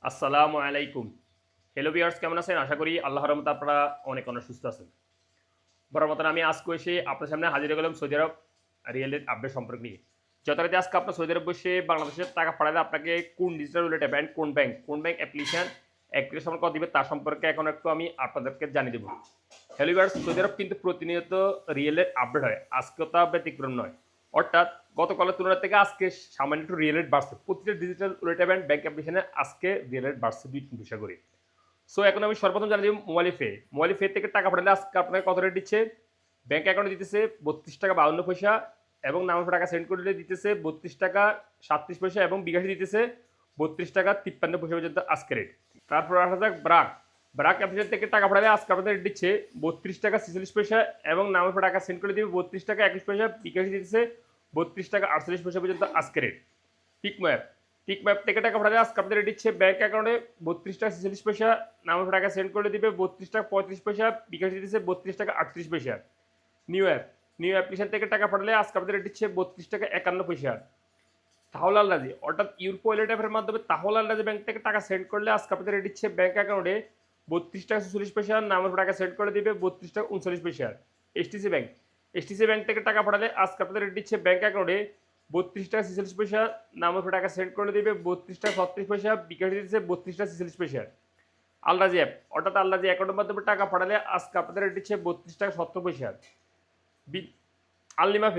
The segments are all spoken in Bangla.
আসসালামু আলাইকুম। হ্যালো ভিউয়ার্স, কেমন আছেন? আশা করি আল্লাহর রহমতে আপনারা অনেক সুস্থ আছেন। বরাবর মতন আমি আজকে এসে আপনার সামনে হাজির হয়ে গেলাম সৌদি আরব রিয়েলের আপডেট সম্পর্ক নিয়ে। যথারীতি আজকে আপনার সৌদি আরব বসে বাংলাদেশের টাকা পাঠালে আপনাকে কোন ডিজিটাল ওয়ালেট অ্যাপ অ্যান্ড কোন ব্যাংক অ্যাপ্লিকেশন অ্যাক্টিভেশন সম্পর্কে কত দিবে তার সম্পর্কে এখন একটু আমি আপনাদেরকে জানিয়ে দেব। হ্যালো ভিউয়ার্স, সৌদি আরব কিন্তু প্রতিনিয়ত রিয়েলের আপডেট হয়। আজকেও তা ব্যতিক্রম নয়। অর্থাৎ গতকালের তুলনা থেকে আজকে সামান্য একটু রিয়েল রেট বাড়ছে। প্রতিটা digital wallet app and bank অ্যাপ্লিকেশনে আজকে রিয়েল রেট বাড়ছে ২-৩ পয়সা করে। সো এখন আমি সর্বপ্রথম জানিয়ে দেব মোবাইল পে থেকে টাকা পাঠালে আজকে আপনাকে কত রেট দিচ্ছে। ব্যাংক অ্যাকাউন্টে দিতেছে 32 টাকা 52 পয়সা এবং নামানো টাকা সেন্ড করলে দিতেছে 32 টাকা 37 পয়সা এবং বিকাশে দিতেছে 32 টাকা 53 পয়সা পর্যন্ত আজকে রেট। তারপর আসা যাক ব্রাক অ্যাপ্লিকেশন থেকে টাকা পাঠালে আজকে আপনাদের রেট দিচ্ছে 32 টাকা 46 পয়সা এবং নামানো টাকা সেন্ড করে দিবে 32 টাকা 21 পয়সা, বিকাশে দিতেছে 32 টাকা 48 পয়সা পর্যন্ত আজকে রেট। টিকম্যাপ থেকে টাকা পাঠালে আজকে আপনাদের রেট দিচ্ছে ব্যাংক অ্যাকাউন্টে 32 টাকা 46 পয়সা, নামানো টাকা সেন্ড করলে দিবে 32 টাকা 35 পয়সা, বিকাশে দিতেছে 32 টাকা 38 পয়সা। নিউ অ্যাপ্লিকেশন থেকে টাকা পাঠালে আজকে আপনাদের দিচ্ছে 32 টাকা 51 পয়সা। তাহলে আল্লাজি অর্থাৎ ইউরোপ ওয়ালেট অ্যাপের মাধ্যমে তাহলে আল্লাজি ব্যাংক থেকে টাকা সেন্ড করলে আজকে আপনাদের দিচ্ছে ব্যাংক অ্যাকাউন্টে 32 টাকা 46 পয়সা, নামের টাকা সেন্ড করে দিবে 32 টাকা 39 পয়সা। এসটিসি ব্যাংক থেকে টাকা পাঠালে আজকে আপনাদের দিচ্ছে ব্যাংক অ্যাকাউন্টে 32 টাকা 46 পয়সা, নামের টাকা সেন্ড করে দিবে 32 টাকা 36 পয়সা, বিকাশ দিচ্ছে 32 টাকা 46 পয়সা। আল্লাজি অ্যাপ অর্থাৎ আল্লাজি অ্যাকাউন্টের মাধ্যমে টাকা পাঠালে আজকে আপনাদের দিচ্ছে 32 টাকা 70 পয়সা। আলিমা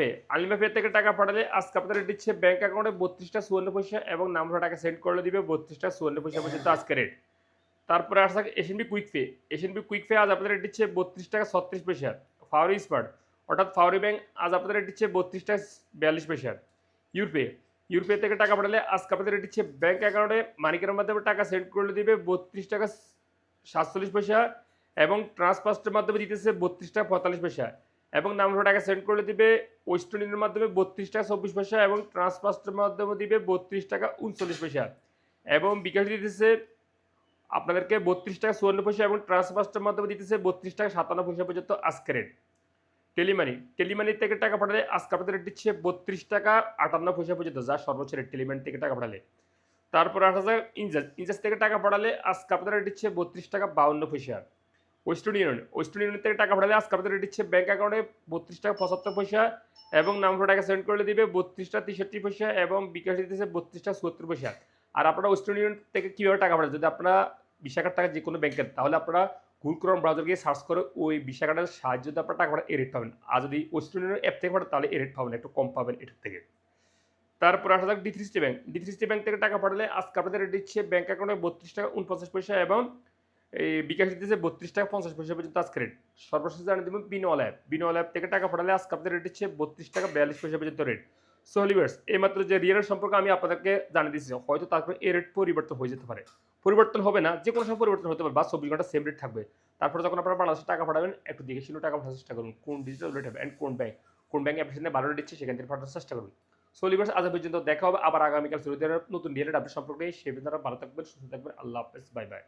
পে থেকে টাকা পাঠালে আজকে আপনাদের দিচ্ছে ব্যাংক অ্যাকাউন্টে 32 টাকা 54 পয়সা এবং নাম্বার টাকা সেন্ড করলে দিবে 32 টাকা 54 পয়সা পর্যন্ত আজকে রেট। তারপরে আসা এশএনবি কুইক পে আজ আপনাদের দিচ্ছে 32 টাকা 36 পয়সা। ফাওরি স্মার্ট অর্থাৎ ফাওরি ব্যাংক আজ আপনাদের দিচ্ছে 32 টাকা 42 পয়সা। ইউরপে ইউরপে থেকে টাকা পাঠালে আজকে আপনাদের দিচ্ছে ব্যাংক অ্যাকাউন্টে মানিকের মাধ্যমে টাকা সেন্ড করলে দিবে 32 টাকা 47 পয়সা এবং ট্রান্সফার্স্টের মাধ্যমে দিতেছে 32 টাকা 45 পয়সা এবং নাম্বার টাকা সেন্ড করলে দিবে ওয়েস্টার্ন ইউনিয়নের মাধ্যমে 32 টাকা 24 পয়সা এবং ট্রান্সফার্স্টের মাধ্যমে দিবে 32 টাকা 39 পয়সা এবং বিকাশ দিতেছে আপনাদেরকে 32 টাকা 54 পয়সা এবং ট্রান্সফার্স্টের মাধ্যমে দিতেছে 32 টাকা 57 পয়সা পর্যন্ত আজকে রেট। টেলিমানি থেকে টাকা পাঠালে আজকে আপনাদের রেট দিচ্ছে 32 টাকা 58 পয়সা পর্যন্ত, যা সর্বোচ্চ রেট টেলিমানি থেকে টাকা পাঠালে। তারপর আসা যায় ইনজাস থেকে টাকা পাঠালে আজকে আপনাদের রেট দিচ্ছে 32 টাকা 52 পয়সা। ওয়েস্টার্ন ইউনিয়ন থেকে টাকা পাঠালে আজকে আপনাদের রেট দিচ্ছে ব্যাংক অ্যাকাউন্টে 32 টাকা 75 পয়সা এবং নাম্বার টাকা সেন্ড করলে দিবে 32 টাকা 63 পয়সা এবং বিকাশ দিতেছে 32 টাকা 74 পয়সা। আর আপনারা ওয়েস্টার্ন ইউনিয়ন থেকে কীভাবে টাকা পাঠান, যদি আপনারা বিশাখার টাকা যে কোনো ব্যাংকের, তাহলে আপনারা গুগল ক্রোম ব্রাউজার গিয়ে সার্চ করে ওই বিশাখাটার সাহায্যে যদি আপনারা টাকা পাঠান এই রেট পাবেন। আর যদি ওয়েস্টার্ন ইউনিয়ন অ্যাপ থেকে পাঠান তাহলে এই রেট পাবেন, একটু কম পাবেন এটার থেকে। তারপর আসা যাক ডি3সিটি ব্যাংক থেকে টাকা পাঠালে আজকে আপনাদের রেট দিচ্ছে ব্যাংক অ্যাকাউন্টে 32 টাকা 49 পয়সা এবং এই বিকাশ দিতেছে 32 টাকা 50 পয়সা পর্যন্ত আজকে রেট। সর্বশেষ জানিয়ে দেবো বিনোয়াল অ্যাপ থেকে টাকা পাঠালে আজকে আপনাদের রেট দিচ্ছে 32 টাকা 42 পয়সা পর্যন্ত রেট। সো লিভার্স, এইমাত্র যে রিয়েলের সম্পর্কে আমি আপনাদেরকে জানিয়ে দিচ্ছি, হয়তো তারপরে এই রেট পরিবর্তন হয়ে যেতে পারে, পরিবর্তন হবে না, যে কোনো সময় পরিবর্তন হতে পারে বা 24 ঘন্টা সেম রেট থাকবে। তারপরে যখন আপনারা বাংলাদেশে টাকা পাঠাবেন একটু দেখে শুনে টাকা পাঠানোর চেষ্টা করুন, কোন ডিজিটাল রেট হবে অ্যান্ড কোন ব্যাংক অ্যাপ্লিকেশনে ভালো রেট দিচ্ছে সেখান থেকে পাঠানোর চেষ্টা করুন। সো লিভার্স, আজ পর্যন্ত দেখা হবে আবার আগামীকাল সৌদি আরব নতুন রিয়েলের আপডেট সম্পর্কে। সেই পর্যন্ত ভালো থাকবেন, সুস্থ থাকবেন। আল্লাহ হাফেজ, বাই বাই।